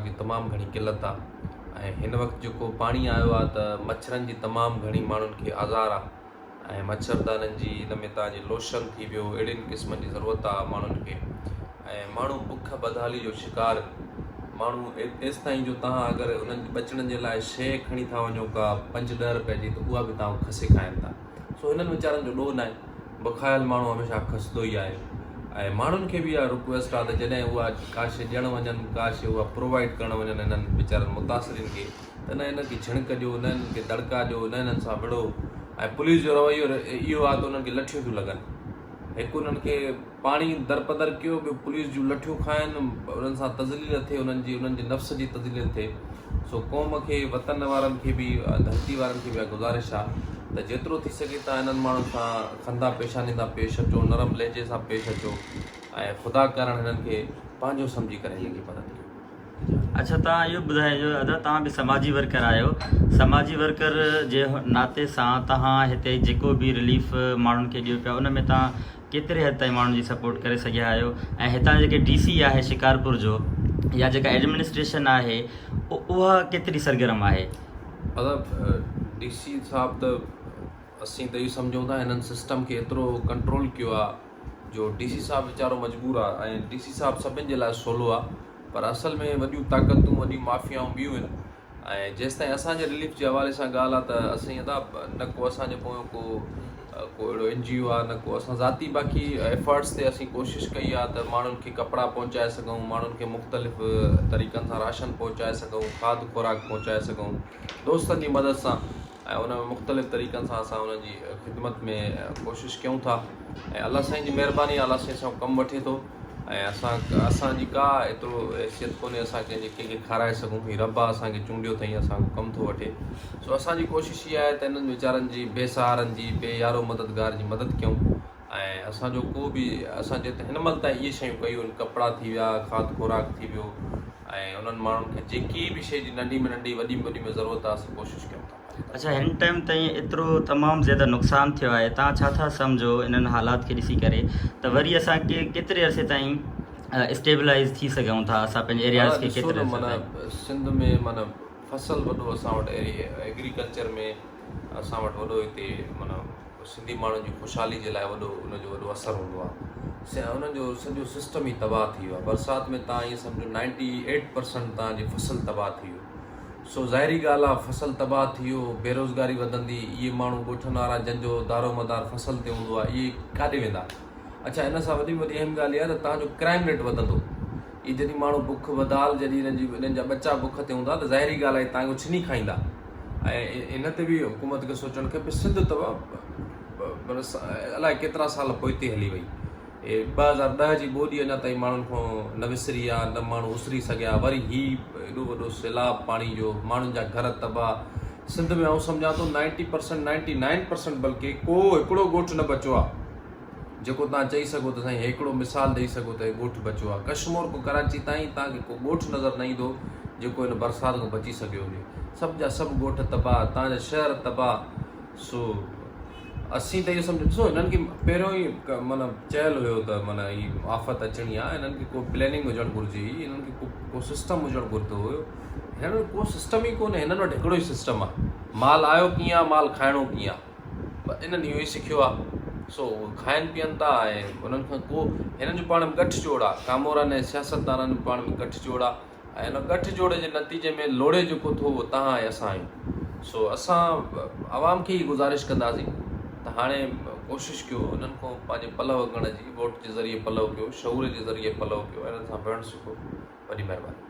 जी तमामु घणी किल्लत आहे ऐं हिन वक़्तु जेको पाणी आयो आहे त मच्छरनि जी तमामु घणी माण्हुनि खे आज़ार आहे ऐं मच्छरदाननि जी इन में तव्हांजी लोशन थी वियो, अहिड़ियुनि क़िस्मनि जी ज़रूरत आहे माण्हुनि खे ऐं माण्हू बुख बदहाली जो शिकार माण्हू तेसि ताईं जो तव्हां अगरि उन्हनि बचण जे लाइ शइ खणी था वञो का 5-10 रुपए जी त उहा बि तव्हां खसे खाइनि था। सो हिननि वीचारनि जो ॾोह न आहे, बुखायल माण्हू हमेशह खसंदो ई आहे ऐं माण्हुनि खे बि इहा रिक्वेस्ट आहे त जॾहिं उहा का शइ ॾियणु वञनि, का शइ उहा प्रोवाइड करणु वञनि हिननि वीचारनि मुतासिरीन खे त न हिनखे झिणक ॾियो, न हिननि खे दड़का ॾियो, न हिननि सां विढ़ो। ऐं पुलिस जो रवैयो इहो आहे त उन्हनि खे लठियूं थियूं लॻनि, हिकु उन्हनि खे पाणी दरपदर कयो, ॿियो पुलिस जूं लठियूं खाइनि, उन्हनि सां तज़लील थिए, उन्हनि जी नफ़्स जी तज़लील थिए। सो क़ौम खे, वतन वारनि खे बि, धरती वारनि खे बि इहा गुज़ारिश आहे त जेतिरो थी सघे तव्हां हिननि माण्हुनि सां खंदा पेशानी सां पेश अचो, नरम लहजे सां पेश अचो ऐं ख़ुदा करणु हिननि खे पंहिंजो सम्झी करे हिननि खे मदद कयो। अच्छा, तव्हां इहो ॿुधाइजो दादा, तव्हां बि समाजी वर्कर आहियो, समाजी वर्कर जे नाते सां तव्हां हिते जेको बि रिलीफ माण्हुनि खे ॾियो पिया उन में तव्हां केतिरे हद ताईं माण्हुनि जी सपोर्ट करे सघिया आहियो ऐं हितां जेके DC आहे शिकारपुर जो या जेका एडमिनिस्ट्रेशन आहे उहा केतिरी सरगर्म आहे? मतिलबु DC साहब त असीं त इहो सम्झूं था हिननि सिस्टम खे एतिरो कंट्रोल कयो आहे जो DC साहब वीचारो मजबूर आहे ऐं DC साहब सभिनि जे लाइ सवलो आहे, पर असल में वॾियूं ताक़तूं, वॾियूं माफ़ियाऊं ॿियूं आहिनि ऐं जेसि ताईं असांजे रिलीफ जे हवाले सां ॻाल्हि आहे त असीं न को असांजे पोयों को अहिड़ो NGO आहे, न को असां ज़ाती बाक़ी एफर्ट्स ते असीं कोशिशि कई आहे त माण्हुनि खे कपिड़ा पहुचाए सघूं, माण्हुनि खे मुख़्तलिफ़ तरीक़नि सां राशन पहुचाए सघूं, खाद खुराक पहुचाए सघूं दोस्तनि जी मदद सां ऐं उन में मुख़्तलिफ़ तरीक़नि सां असां उन्हनि जी ख़िदमत में कोशिशि कयूं था ऐं अलाह साईं जी महिरबानी, अलाह साईं सां कमु वठे थो ऐं असांजी का एतिरो हैसियत कोन्हे असां कंहिंखे खाराए सघूं, हीउ रब आहे असांखे चूंडियो अथई, असांजो कमु थो वठे। सो असांजी कोशिशि इहा आहे त हिननि वीचारनि जी, बेसहारनि जी, बेयारो मददगार जी मदद कयूं ऐं असांजो को बि असांजे हिन महिल ताईं इहे शयूं कयूं आहिनि, कपिड़ा थी विया, खाद खुराक थी वियो ऐं उन्हनि माण्हुनि खे जेकी बि शइ जी नंढी में नंढी, वॾी में वॾी में ज़रूरत आहे असीं कोशिशि कयूं था। अच्छा, हिन टाइम ताईं एतिरो तमामु ज़्यादा नुक़सानु थियो आहे, तव्हां छा था सम्झो इन्हनि हालात खे ॾिसी करे त वरी असांखे केतिरे अरसे ताईं स्टेबलाइज़ थी सघूं था, असां पंहिंजे एरियाज़ खे केतिरे माना सिंध में माना फसल वॾो असां वटि एग्रीकल्चर में असां वटि वॾो हिते माना सिंधी माण्हुनि जी ख़ुशहाली जे लाइ उनजो वॾो असरु हूंदो आहे। उन्हनि जो सॼो सिस्टम ई तबाह थी वियो आहे। बरसाति में तव्हां ईअं सम्झो 98% तव्हांजी फसल तबाह थी वियो। सो ज़ाहिरी ॻाल्हि आहे, फसल तबाह थी वियो, बेरोज़गारी वधंदी, इहे माण्हू ॻोठनि वारा जंहिंजो दारो मदार फसल ते हूंदो आहे, इहे काॾे वेंदा? अच्छा, हिन सां वॾी में वॾी अहम ॻाल्हि इहा आहे त तव्हांजो क्राइम रेट वधंदो। इहे जॾहिं माण्हू बुख बदहाल, जॾहिं हिननि जा बच्चा बुख ते हूंदा त ज़ाहिरी ॻाल्हि आहे तव्हांजो छिनी खाईंदा ऐं इन ते बि हुकूमत खे सोचणु खपे। सिंध अलाए केतिरा साल पोइते हली वई, 2010 जी ॿोॾी अञा ताईं माण्हुनि खां न विसरी आहे, न माण्हू उसरी सघिया। वरी हीउ एॾो वॾो सैलाब पाणी जो, माण्हुनि जा घर तबाह। सिंध में आउं सम्झां थो 90%, 99% बल्कि को हिकिड़ो ॻोठु न बचियो आहे जेको तव्हां चई सघो त साईं हिकिड़ो मिसाल ॾेई सघो त ॻोठु बचियो आहे। कश्मीर को कराची ताईं तव्हांखे को ॻोठु नज़र न ईंदो जेको हिन बरसाति खां बची सघियो हुजे। सभु जा सभु ॻोठ तबाह, तव्हांजा शहर तबाह। सो असीं त इहो सम्झो, ॾिसो हिननि खे पहिरियों ई माना चयल हुयो त माना हीअ आफ़त अचणी आहे, हिननि खे को प्लैनिंग हुजणु घुरिजे हुई, हिननि खे को सिस्टम हुजणु घुरिजो हुयो। हिननि वटि को सिस्टम ई कोन्हे। हिननि वटि हिकिड़ो ई सिस्टम आहे, माल आयो कीअं आहे, माल खाइणो कीअं आहे, हिननि इहो ई सिखियो आहे। सो खाइनि पीअनि था ऐं उन्हनि खां को हिननि जो पाण में गठजोड़ आहे, कामोरनि ऐं सियासतदाननि पाण में गठजोड़ आहे ऐं हिन गठजोड़ जे नतीजे में लोड़े जेको थियो उहो तव्हां ऐं असां आहियूं। सो असां आवाम खे ई गुज़ारिश कंदासीं त हाणे कोशिशि कयो उन्हनि खां पंहिंजे पलव वॻण जी, वोट जे ज़रिए पलव कयो, शऊर जे ज़रिए पलव कयो, हिननि सां विढ़णु सिखो। वॾी महिरबानी।